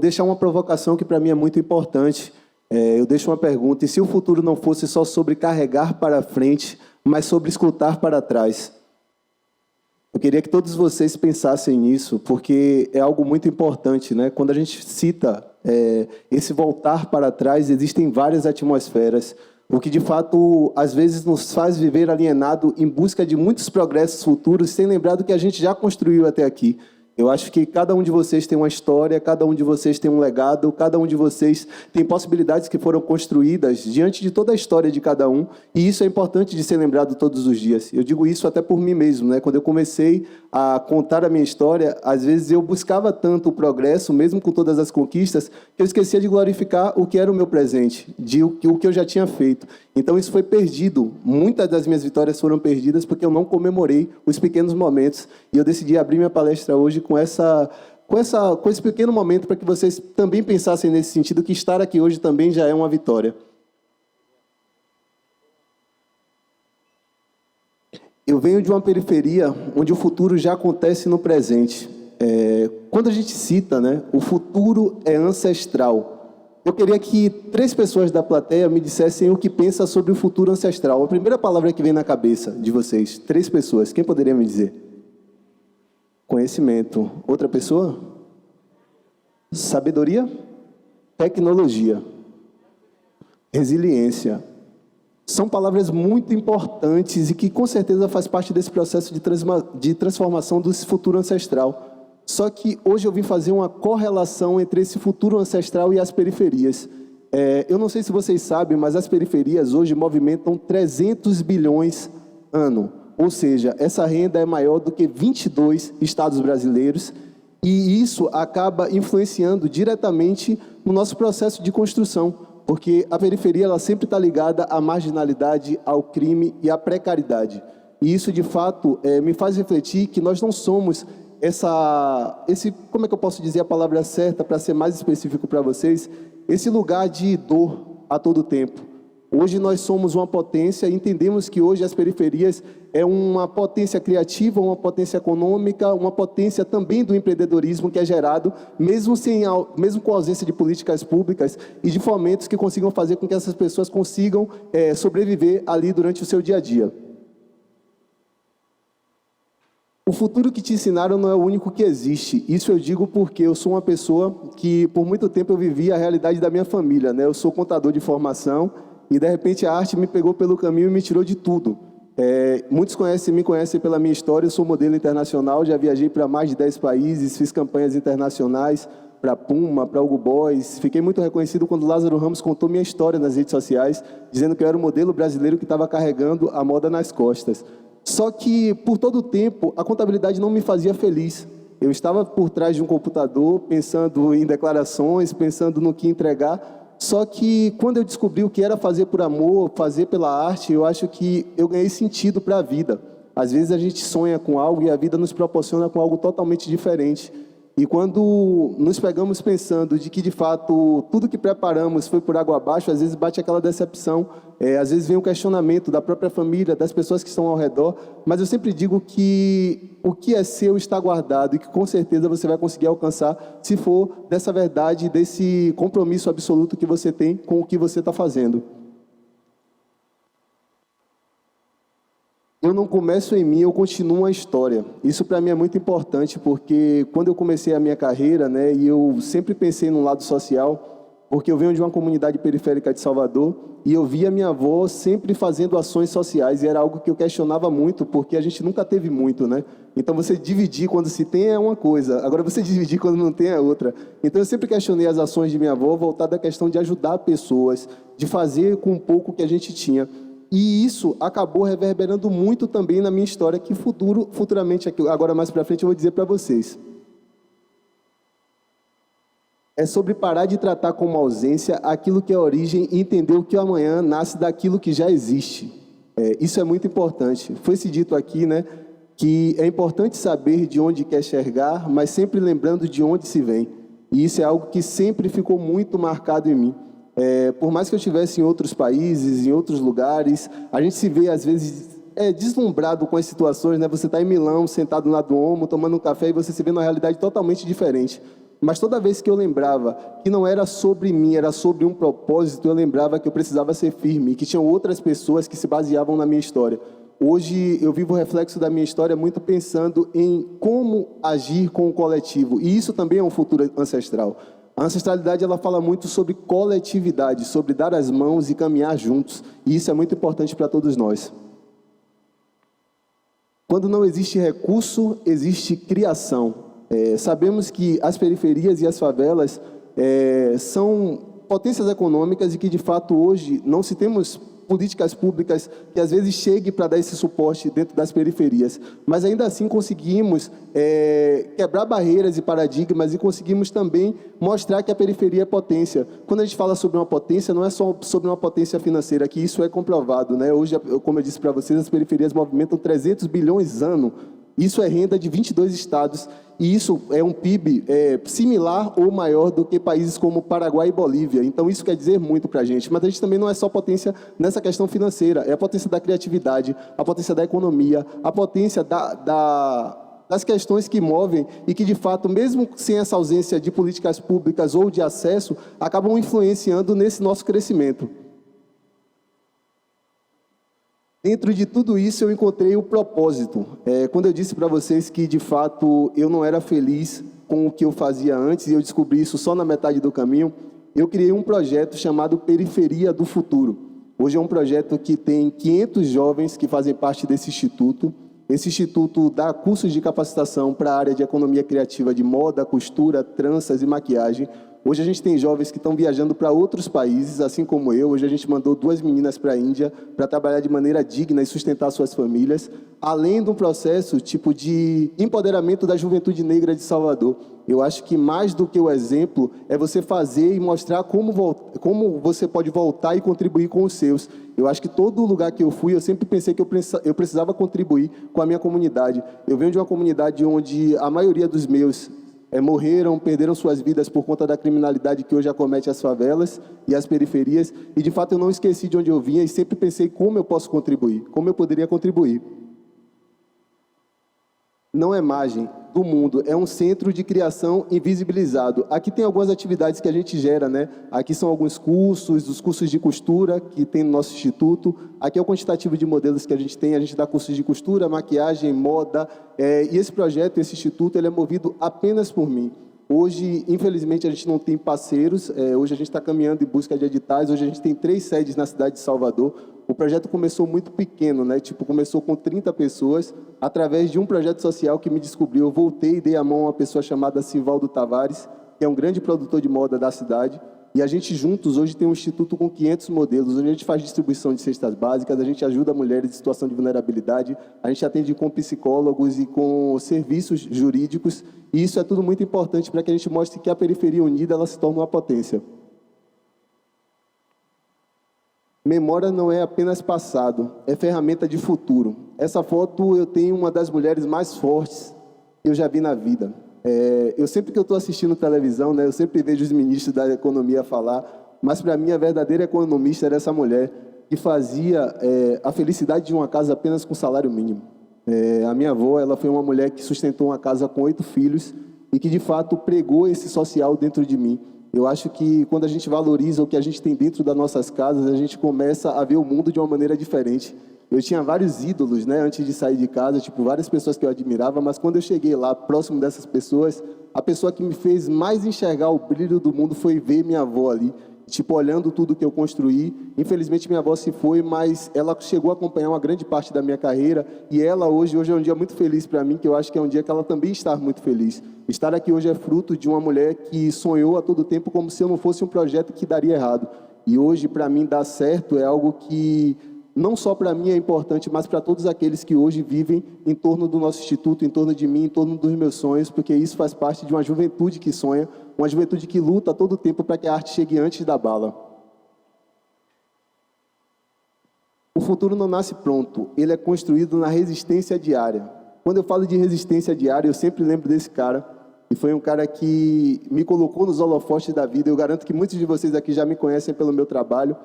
deixar uma provocação que para mim é muito importante. Eu deixo uma pergunta: e se o futuro não fosse só sobre carregar para frente, mas sobre escutar para trás? Eu queria que todos vocês pensassem nisso, porque é algo muito importante, né? Quando a gente cita esse voltar para trás, existem várias atmosferas, o que de fato às vezes nos faz viver alienado em busca de muitos progressos futuros, sem lembrar do que a gente já construiu até aqui. Eu acho que cada um de vocês tem uma história, cada um de vocês tem um legado, cada um de vocês tem possibilidades que foram construídas diante de toda a história de cada um, e isso é importante de ser lembrado todos os dias. Eu digo isso até por mim mesmo, né? Quando eu comecei a contar a minha história, às vezes eu buscava tanto o progresso, mesmo com todas as conquistas, que eu esquecia de glorificar o que era o meu presente, o que eu já tinha feito. Então isso foi perdido. Muitas das minhas vitórias foram perdidas porque eu não comemorei os pequenos momentos, e eu decidi abrir minha palestra hoje com esse pequeno momento para que vocês também pensassem nesse sentido, que estar aqui hoje também já é uma vitória. Eu venho de uma periferia onde o futuro já acontece no presente. Quando a gente cita, né, o futuro é ancestral. Eu queria que 3 pessoas da plateia me dissessem o que pensa sobre o futuro ancestral. A primeira palavra que vem na cabeça de vocês. 3 pessoas. Quem poderia me dizer? Conhecimento. Outra pessoa? Sabedoria? Tecnologia. Resiliência. São palavras muito importantes e que com certeza faz parte desse processo de transformação do futuro ancestral. Só que hoje eu vim fazer uma correlação entre esse futuro ancestral e as periferias. Eu não sei se vocês sabem, mas as periferias hoje movimentam 300 bilhões ano. Ou seja, essa renda é maior do que 22 estados brasileiros, e isso acaba influenciando diretamente no nosso processo de construção, porque a periferia ela sempre está ligada à marginalidade, ao crime e à precariedade. E isso, de fato, me faz refletir que nós não somos como é que eu posso dizer a palavra certa para ser mais específico para vocês? Esse lugar de dor a todo tempo. Hoje nós somos uma potência e entendemos que hoje as periferias é uma potência criativa, uma potência econômica, uma potência também do empreendedorismo que é gerado, mesmo com a ausência de políticas públicas e de fomentos que consigam fazer com que essas pessoas consigam sobreviver ali durante o seu dia a dia. O futuro que te ensinaram não é o único que existe. Isso eu digo porque eu sou uma pessoa que, por muito tempo, eu vivi a realidade da minha família, né? Eu sou contador de formação e, de repente, a arte me pegou pelo caminho e me tirou de tudo. Muitos me conhecem pela minha história. Eu sou modelo internacional, já viajei para mais de 10 países, fiz campanhas internacionais para Puma, para Hugo Boss. Fiquei muito reconhecido quando Lázaro Ramos contou minha história nas redes sociais, dizendo que eu era o modelo brasileiro que estava carregando a moda nas costas. Só que, por todo o tempo, a contabilidade não me fazia feliz. Eu estava por trás de um computador, pensando em declarações, pensando no que entregar. Só que, quando eu descobri o que era fazer por amor, fazer pela arte, eu acho que eu ganhei sentido para a vida. Às vezes a gente sonha com algo e a vida nos proporciona com algo totalmente diferente. E quando nos pegamos pensando de que, de fato, tudo que preparamos foi por água abaixo, às vezes bate aquela decepção, às vezes vem um questionamento da própria família, das pessoas que estão ao redor, mas eu sempre digo que o que é seu está guardado e que com certeza você vai conseguir alcançar se for dessa verdade, desse compromisso absoluto que você tem com o que você está fazendo. Eu não começo em mim, eu continuo a história. Isso para mim é muito importante, porque quando eu comecei a minha carreira, né, e eu sempre pensei no lado social, porque eu venho de uma comunidade periférica de Salvador, e eu via minha avó sempre fazendo ações sociais, e era algo que eu questionava muito, porque a gente nunca teve muito, né? Então você dividir quando se tem é uma coisa, agora você dividir quando não tem é outra. Então eu sempre questionei as ações de minha avó, voltada à questão de ajudar pessoas, de fazer com um pouco que a gente tinha. E isso acabou reverberando muito também na minha história, que futuramente, agora mais para frente, eu vou dizer para vocês. É sobre parar de tratar como ausência aquilo que é origem e entender o que o amanhã nasce daquilo que já existe. Isso é muito importante. Foi-se dito aqui, né, que é importante saber de onde quer chegar, mas sempre lembrando de onde se vem. E isso é algo que sempre ficou muito marcado em mim. Por mais que eu estivesse em outros países, em outros lugares, a gente se vê, às vezes, deslumbrado com as situações, né? Você está em Milão, sentado lá do Omo, tomando um café, e você se vê numa realidade totalmente diferente. Mas toda vez que eu lembrava que não era sobre mim, era sobre um propósito, eu lembrava que eu precisava ser firme e que tinham outras pessoas que se baseavam na minha história. Hoje eu vivo o reflexo da minha história muito pensando em como agir com o coletivo, e isso também é um futuro ancestral. A ancestralidade, ela fala muito sobre coletividade, sobre dar as mãos e caminhar juntos, e isso é muito importante para todos nós. Quando não existe recurso, existe criação. Sabemos que as periferias e as favelas são potências econômicas e que, de fato, hoje não se temos políticas públicas que às vezes cheguem para dar esse suporte dentro das periferias, mas ainda assim conseguimos quebrar barreiras e paradigmas e conseguimos também mostrar que a periferia é potência. Quando a gente fala sobre uma potência, não é só sobre uma potência financeira, que isso é comprovado, né? Hoje, como eu disse para vocês, as periferias movimentam 300 bilhões ano. Isso é renda de 22 estados, e isso é um PIB similar ou maior do que países como Paraguai e Bolívia. Então, isso quer dizer muito para a gente. Mas a gente também não é só potência nessa questão financeira, é a potência da criatividade, a potência da economia, a potência das questões que movem e que, de fato, mesmo sem essa ausência de políticas públicas ou de acesso, acabam influenciando nesse nosso crescimento. Dentro de tudo isso, eu encontrei o propósito. Quando eu disse para vocês que, de fato, eu não era feliz com o que eu fazia antes, e eu descobri isso só na metade do caminho, eu criei um projeto chamado Periferia do Futuro. Hoje é um projeto que tem 500 jovens que fazem parte desse instituto. Esse instituto dá cursos de capacitação para a área de economia criativa de moda, costura, tranças e maquiagem. Hoje a gente tem jovens que estão viajando para outros países, assim como eu. Hoje a gente mandou 2 meninas para a Índia para trabalhar de maneira digna e sustentar suas famílias, além de um processo tipo de empoderamento da juventude negra de Salvador. Eu acho que mais do que o exemplo é você fazer e mostrar como você pode voltar e contribuir com os seus. Eu acho que todo lugar que eu fui, eu sempre pensei que eu precisava contribuir com a minha comunidade. Eu venho de uma comunidade onde a maioria dos meus morreram, perderam suas vidas por conta da criminalidade que hoje acomete as favelas e as periferias, e de fato eu não esqueci de onde eu vinha e sempre pensei como eu posso contribuir, como eu poderia contribuir. Não é margem do mundo, é um centro de criação invisibilizado. Aqui tem algumas atividades que a gente gera, né? Aqui são alguns cursos, os cursos de costura que tem no nosso instituto. Aqui é o quantitativo de modelos que a gente dá cursos de costura, maquiagem, moda. E esse projeto, esse instituto, ele é movido apenas por mim. Hoje, infelizmente, a gente não tem parceiros. Hoje a gente está caminhando em busca de editais. Hoje a gente tem 3 sedes na cidade de Salvador. O projeto começou muito pequeno, né? Começou com 30 pessoas, através de um projeto social que me descobriu. Eu voltei e dei a mão a uma pessoa chamada Sivaldo Tavares, que é um grande produtor de moda da cidade. E a gente juntos, hoje, tem um instituto com 500 modelos, onde a gente faz distribuição de cestas básicas, a gente ajuda mulheres em situação de vulnerabilidade, a gente atende com psicólogos e com serviços jurídicos, e isso é tudo muito importante para que a gente mostre que a periferia unida, ela se torna uma potência. Memória não é apenas passado, é ferramenta de futuro. Essa foto eu tenho uma das mulheres mais fortes que eu já vi na vida. Eu sempre que eu estou assistindo televisão, né, eu sempre vejo os ministros da economia falar, mas para mim a verdadeira economista era essa mulher que fazia a felicidade de uma casa apenas com salário mínimo. A minha avó, ela foi uma mulher que sustentou uma casa com 8 filhos e que de fato pregou esse social dentro de mim. Eu acho que quando a gente valoriza o que a gente tem dentro das nossas casas, a gente começa a ver o mundo de uma maneira diferente. Eu tinha vários ídolos, né, antes de sair de casa, várias pessoas que eu admirava, mas quando eu cheguei lá, próximo dessas pessoas, a pessoa que me fez mais enxergar o brilho do mundo foi ver minha avó ali, olhando tudo que eu construí. Infelizmente, minha avó se foi, mas ela chegou a acompanhar uma grande parte da minha carreira, e ela hoje é um dia muito feliz para mim, que eu acho que é um dia que ela também está muito feliz. Estar aqui hoje é fruto de uma mulher que sonhou a todo tempo como se eu não fosse um projeto que daria errado. E hoje, para mim, dar certo é algo que não só para mim é importante, mas para todos aqueles que hoje vivem em torno do nosso instituto, em torno de mim, em torno dos meus sonhos, porque isso faz parte de uma juventude que sonha, uma juventude que luta a todo tempo para que a arte chegue antes da bala. O futuro não nasce pronto, ele é construído na resistência diária. Quando eu falo de resistência diária, eu sempre lembro desse cara, e foi um cara que me colocou nos holofotes da vida. Eu garanto que muitos de vocês aqui já me conhecem pelo meu trabalho,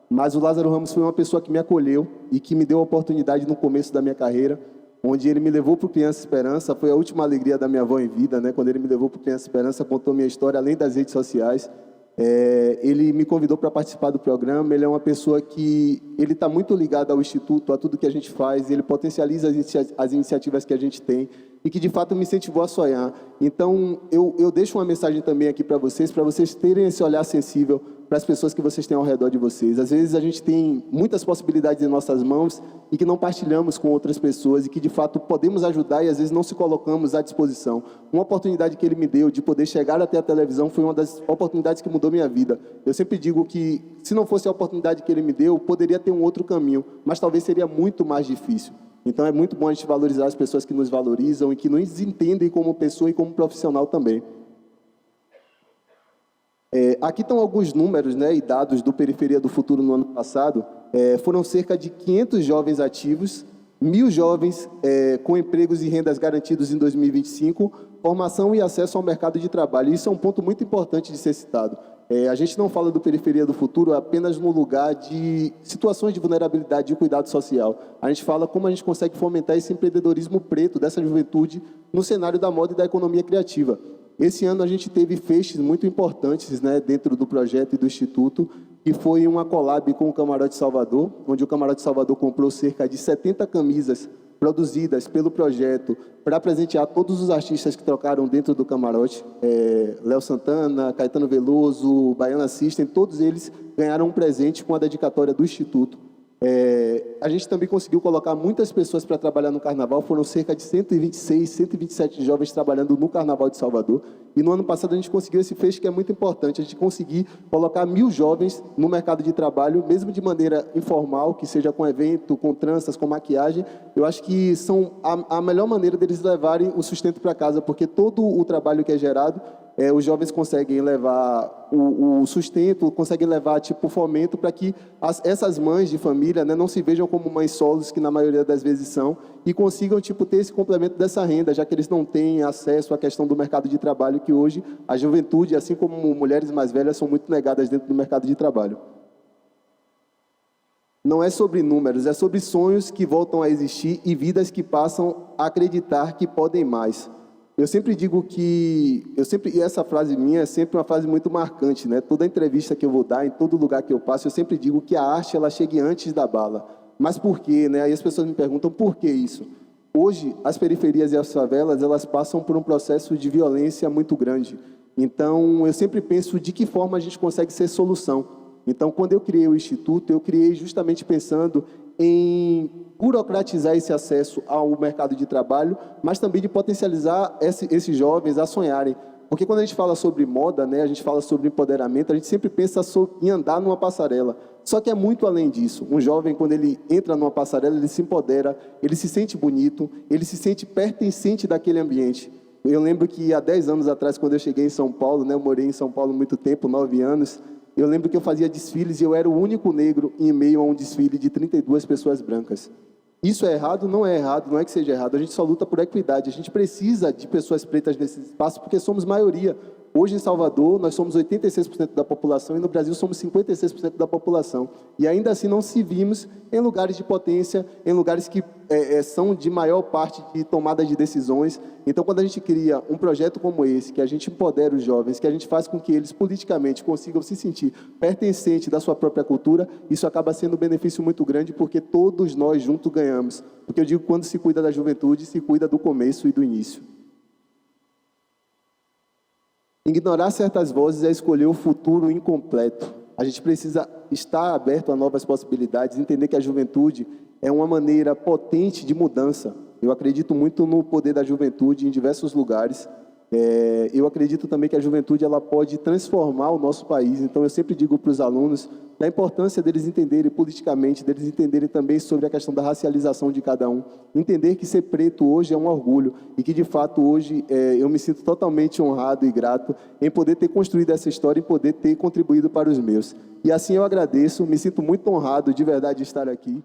mas o Lázaro Ramos foi uma pessoa que me acolheu e que me deu a oportunidade no começo da minha carreira. onde ele me levou para o Criança Esperança. Foi a última alegria da minha avó em vida, né? Quando ele me levou para o Criança Esperança, contou minha história, além das redes sociais. Ele me convidou para participar do programa. Ele é uma pessoa que ele está muito ligado ao Instituto, a tudo que a gente faz. Ele potencializa as iniciativas que a gente tem e que, de fato, me incentivou a sonhar. Então, eu deixo uma mensagem também aqui para vocês terem esse olhar sensível para as pessoas que vocês têm ao redor de vocês. Às vezes, a gente tem muitas possibilidades em nossas mãos e que não partilhamos com outras pessoas e que, de fato, podemos ajudar e, às vezes, não se colocamos à disposição. Uma oportunidade que ele me deu de poder chegar até a televisão foi uma das oportunidades que mudou minha vida. Eu sempre digo que, se não fosse a oportunidade que ele me deu, poderia ter um outro caminho, mas talvez seria muito mais difícil. Então, é muito bom a gente valorizar as pessoas que nos valorizam e que nos entendem como pessoa e como profissional também. Aqui estão alguns números, né, e dados do Periferia do Futuro no ano passado. Foram cerca de 500 jovens ativos, 1.000 jovens com empregos e rendas garantidos em 2025, formação e acesso ao mercado de trabalho. Isso é um ponto muito importante de ser citado. A gente não fala do Periferia do Futuro apenas no lugar de situações de vulnerabilidade e cuidado social. A gente fala como a gente consegue fomentar esse empreendedorismo preto dessa juventude no cenário da moda e da economia criativa. Esse ano a gente teve feixes muito importantes, né, dentro do projeto e do Instituto, que foi uma collab com o Camarote Salvador, onde o Camarote Salvador comprou cerca de 70 camisas produzidas pelo projeto para presentear todos os artistas que trocaram dentro do camarote. Léo Santana, Caetano Veloso, Baiana System, todos eles ganharam um presente com a dedicatória do Instituto. A gente também conseguiu colocar muitas pessoas para trabalhar no Carnaval. Foram cerca de 126, 127 jovens trabalhando no Carnaval de Salvador. E no ano passado a gente conseguiu esse fecho que é muito importante, a gente conseguir colocar 1.000 jovens no mercado de trabalho, mesmo de maneira informal, que seja com evento, com tranças, com maquiagem. Eu acho que são a melhor maneira deles levarem o sustento para casa, porque todo o trabalho que é gerado, os jovens conseguem levar o sustento, conseguem levar tipo fomento para que essas mães de família, né, não se vejam como mães solos, que na maioria das vezes são, e consigam tipo ter esse complemento dessa renda, já que eles não têm acesso à questão do mercado de trabalho, que hoje a juventude, assim como mulheres mais velhas, são muito negadas dentro do mercado de trabalho. Não é sobre números, é sobre sonhos que voltam a existir e vidas que passam a acreditar que podem mais. Eu sempre digo que, e essa frase minha é sempre uma frase muito marcante, né? Toda entrevista que eu vou dar, em todo lugar que eu passo, eu sempre digo que a arte ela chega antes da bala. Mas por quê, né? Aí as pessoas me perguntam por que isso. Hoje, as periferias e as favelas, elas passam por um processo de violência muito grande. Então, eu sempre penso de que forma a gente consegue ser solução. Então, quando eu criei o Instituto, eu criei justamente pensando em burocratizar esse acesso ao mercado de trabalho, mas também de potencializar esses jovens a sonharem. Porque quando a gente fala sobre moda, né, a gente fala sobre empoderamento, a gente sempre pensa em andar numa passarela. Só que é muito além disso. Um jovem, quando ele entra numa passarela, ele se empodera, ele se sente bonito, ele se sente pertencente daquele ambiente. Eu lembro que há 10 anos atrás, quando eu cheguei em São Paulo, né, eu morei em São Paulo muito tempo, 9 anos, eu lembro que eu fazia desfiles e eu era o único negro em meio a um desfile de 32 pessoas brancas. Isso é errado? Não é errado, não é que seja errado. A gente só luta por equidade. A gente precisa de pessoas pretas nesse espaço porque somos maioria. Hoje, em Salvador, nós somos 86% da população e no Brasil somos 56% da população. E ainda assim não se vimos em lugares de potência, em lugares que são de maior parte de tomada de decisões. Então, quando a gente cria um projeto como esse, que a gente empodera os jovens, que a gente faz com que eles politicamente consigam se sentir pertencentes da sua própria cultura, isso acaba sendo um benefício muito grande porque todos nós juntos ganhamos. Porque eu digo que quando se cuida da juventude, se cuida do começo e do início. Ignorar certas vozes é escolher o futuro incompleto. A gente precisa estar aberto a novas possibilidades, entender que a juventude é uma maneira potente de mudança. Eu acredito muito no poder da juventude em diversos lugares. Eu acredito também que a juventude ela pode transformar o nosso país. Então, eu sempre digo para os alunos da importância deles entenderem politicamente, deles entenderem também sobre a questão da racialização de cada um. Entender que ser preto hoje é um orgulho e que, de fato, hoje eu me sinto totalmente honrado e grato em poder ter construído essa história e poder ter contribuído para os meus. E assim eu agradeço, me sinto muito honrado de verdade de estar aqui.